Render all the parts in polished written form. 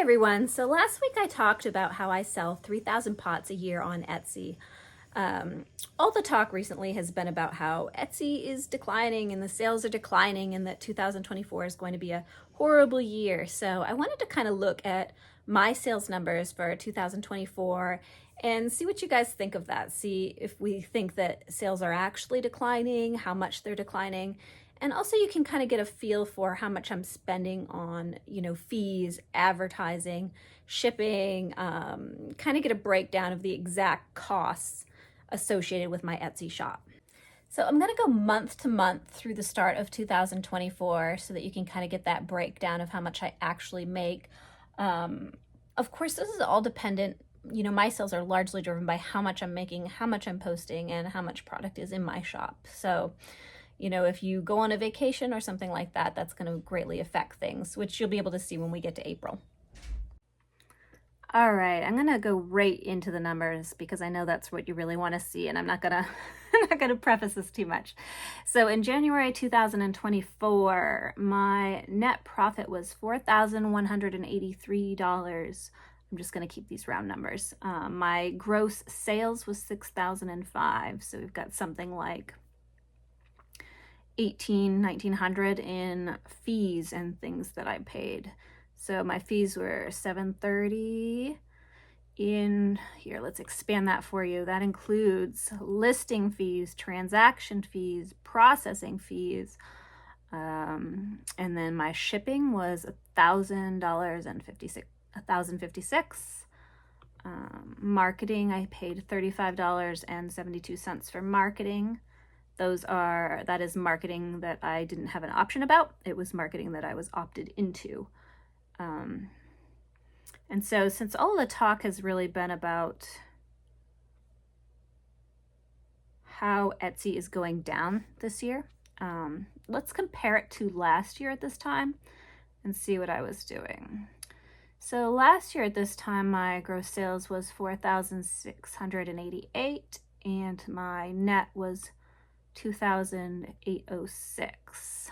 everyone. So last week I talked about how I sell 3,000 pots a year on Etsy. All the talk recently has been about how Etsy is declining and the sales are declining and that 2024 is going to be a horrible year. So I wanted to kind of look at my sales numbers for 2024 and see what you guys think of that. See if we think that sales are actually declining, how much they're declining. And also you can kind of get a feel for how much I'm spending on, fees, advertising, shipping, kind of get a breakdown of the exact costs associated with my Etsy shop. So I'm going to go month to month through the start of 2024 so that you can kind of get that breakdown of how much I actually make. Of course, this is all dependent. My sales are largely driven by how much I'm making, how much I'm posting, and how much product is in my shop. So if you go on a vacation or something like that, that's going to greatly affect things, which you'll be able to see when we get to April. All right, I'm going to go right into the numbers because I know that's what you really want to see, and I'm not going to preface this too much. So in January 2024, my net profit was $4,183. I'm just going to keep these round numbers. My gross sales was $6,005, so we've got something like $1,900 in fees and things that I paid. So my fees were $730 in here. Let's expand that for you. That includes listing fees, transaction fees, processing fees, and then my shipping was $1,056. Marketing, I paid $35.72 for marketing. That is marketing that I didn't have an option about. It was marketing that I was opted into. And so since all the talk has really been about how Etsy is going down this year, let's compare it to last year at this time and see what I was doing. So last year at this time, my gross sales was $4,688 and my net was $2,806.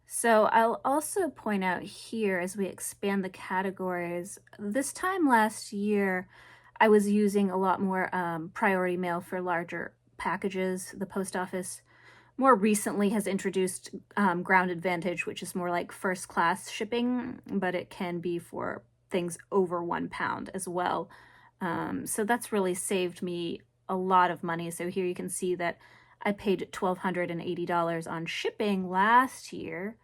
So I'll also point out here as we expand the categories, this time last year, I was using a lot more priority mail for larger packages. The post office more recently has introduced Ground Advantage, which is more like first class shipping, but it can be for things over 1 pound as well. So that's really saved me a lot of money. So here you can see that I paid $1,280 on shipping last year,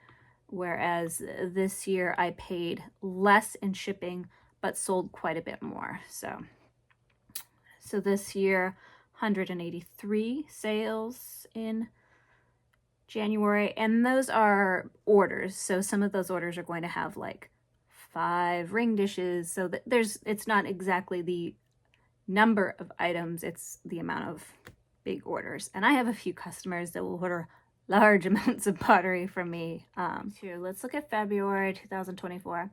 whereas this year I paid less in shipping, but sold quite a bit more. So this year, 183 sales in January, and those are orders. So some of those orders are going to have like 5 ring dishes. So that it's not exactly the number of items, it's the amount of big orders. And I have a few customers that will order large amounts of pottery from me too. Let's look at February 2024.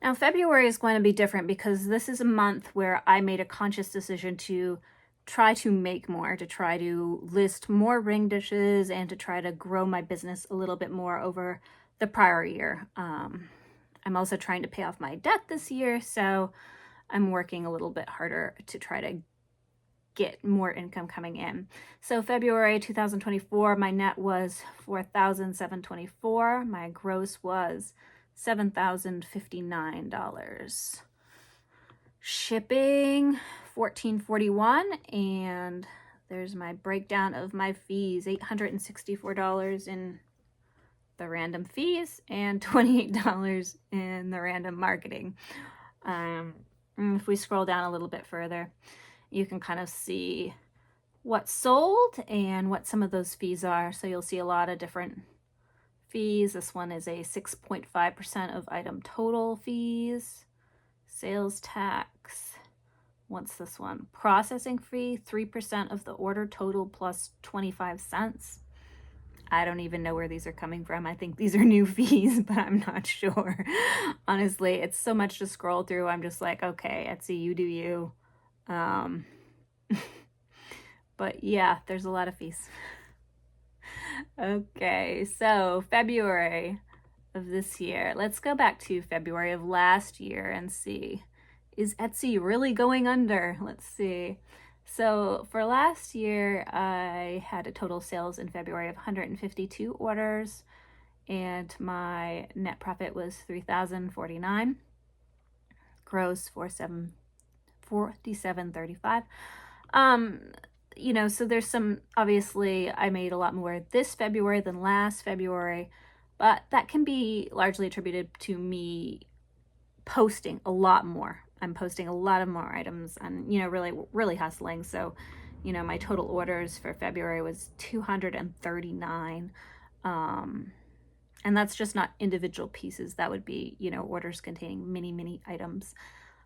Now February is going to be different because this is a month where I made a conscious decision to try to make more, to try to list more ring dishes and to try to grow my business a little bit more over the prior year. I'm also trying to pay off my debt this year, so I'm working a little bit harder to try to get more income coming in. So February 2024, my net was $4,724. My gross was $7,059. Shipping, $1,441, and there's my breakdown of my fees, $864 in the random fees and $28 in the random marketing. If we scroll down a little bit further, you can kind of see what's sold and what some of those fees are. So you'll see a lot of different fees. This one is a 6.5% of item total fees. Sales tax. What's this one? Processing fee, 3% of the order total plus 25 cents. I don't even know where these are coming from. I think these are new fees, but I'm not sure. Honestly, it's so much to scroll through. I'm just like, okay, Etsy, you do you. But yeah, there's a lot of fees. Okay, so February, of this year. Let's go back to February of last year and see, is Etsy really going under? Let's see. So for last year, I had a total sales in February of 152 orders, and my net profit was $3,049, gross $47.35. You know, so there's some, obviously I made a lot more this February than last February, but that can be largely attributed to me posting a lot more. I'm posting a lot of more items and, you know, really hustling. So, you know, my total orders for February was 239. And that's just not individual pieces. That would be, you know, orders containing many items,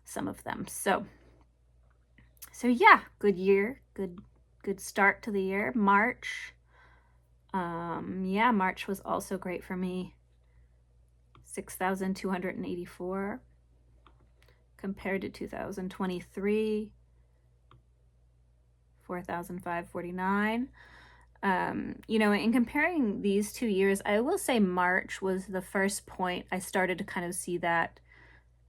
some of them. So yeah, good year, good start to the year. March, yeah, March was also great for me. 6,284 compared to 2023, 4,549. You know, in comparing these 2 years, I will say March was the first point I started to kind of see that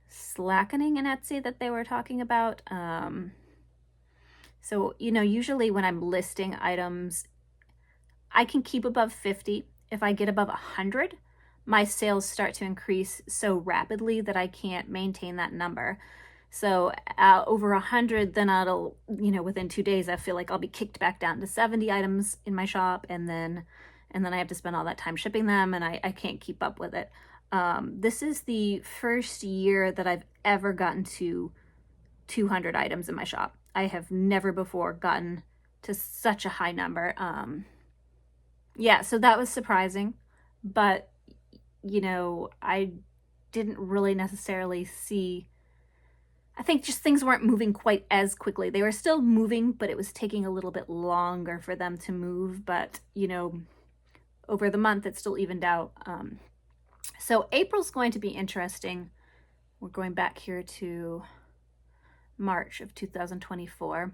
slackening in Etsy that they were talking about. So, you know, usually when I'm listing items, I can keep above 50. If I get above 100, my sales start to increase so rapidly that I can't maintain that number. So over 100, then I'll, you know, within 2 days, I feel like I'll be kicked back down to 70 items in my shop, and then I have to spend all that time shipping them, and I can't keep up with it. This is the first year that I've ever gotten to 200 items in my shop. I have never before gotten to such a high number. Yeah, so that was surprising, but, you know, I didn't really necessarily see, I think just things weren't moving quite as quickly. They were still moving, but it was taking a little bit longer for them to move. But, you know, over the month, it still evened out. So April's going to be interesting. We're going back here to March of 2024.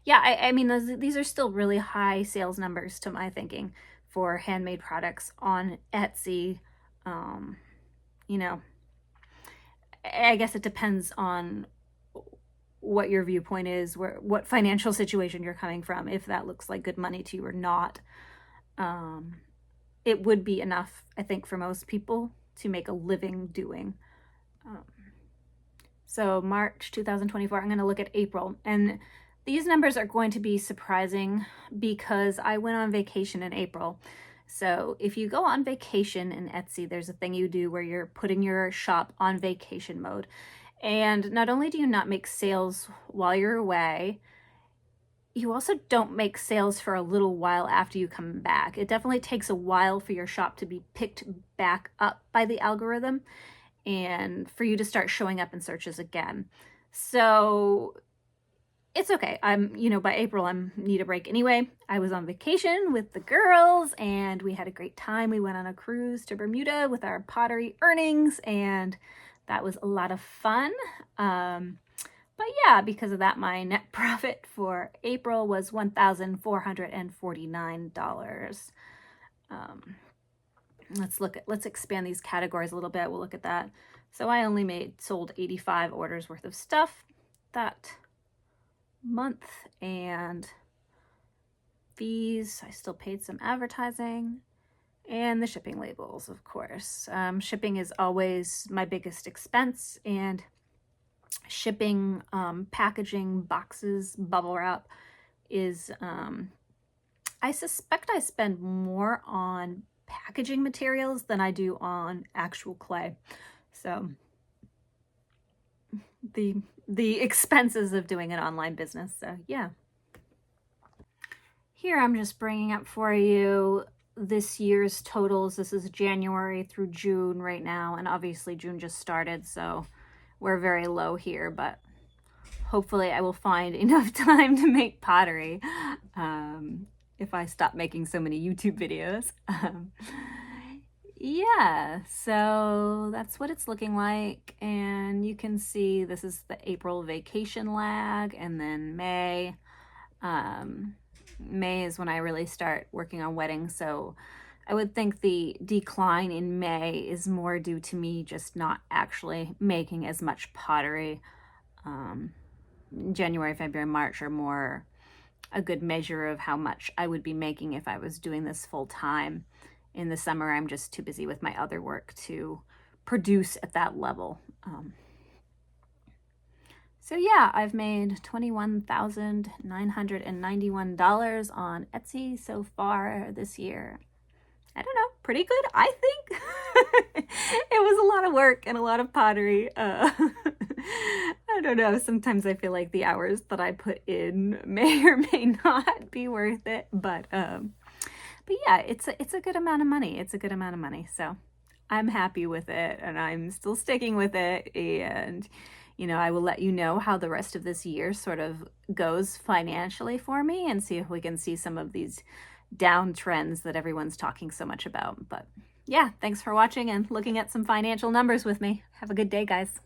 Yeah, I mean, these are still really high sales numbers to my thinking for handmade products on Etsy. You know, I guess it depends on what your viewpoint is, what financial situation you're coming from, if that looks like good money to you or not. It would be enough, I think, for most people to make a living doing. So March 2024, I'm going to look at April. And these numbers are going to be surprising because I went on vacation in April. So if you go on vacation in Etsy, there's a thing you do where you're putting your shop on vacation mode. And not only do you not make sales while you're away, you also don't make sales for a little while after you come back. It definitely takes a while for your shop to be picked back up by the algorithm and for you to start showing up in searches again. So it's okay. You know, by April, I need a break anyway. I was on vacation with the girls and we had a great time. We went on a cruise to Bermuda with our Pottery earnings, and that was a lot of fun. But yeah, because of that, my net profit for April was $1,449. Let's expand these categories a little bit. We'll look at that. So I only sold 85 orders worth of stuff that month, and fees, I still paid some advertising, and the shipping labels, of course. Shipping is always my biggest expense, and shipping, packaging, boxes, bubble wrap is, I suspect I spend more on packaging materials than I do on actual clay. So the expenses of doing an online business. So yeah. Here I'm just bringing up for you this year's totals. This is January through June right now, and obviously June just started, so we're very low here, but hopefully I will find enough time to make pottery if I stop making so many YouTube videos. Yeah, so that's what it's looking like, and you can see this is the April vacation lag, and then May. May is when I really start working on weddings, so I would think the decline in May is more due to me just not actually making as much pottery. Um, January, February, March are more a good measure of how much I would be making if I was doing this full time. In the summer, I'm just too busy with my other work to produce at that level. So yeah, I've made $21,991 on Etsy so far this year. I don't know, pretty good, I think. It was a lot of work and a lot of pottery. I don't know, sometimes I feel like the hours that I put in may or may not be worth it, but yeah, it's a good amount of money. It's a good amount of money, so I'm happy with it, and I'm still sticking with it, and I will let you know how the rest of this year sort of goes financially for me and see if we can see some of these down trends that everyone's talking so much about. But yeah, thanks for watching and looking at some financial numbers with me. Have a good day, guys.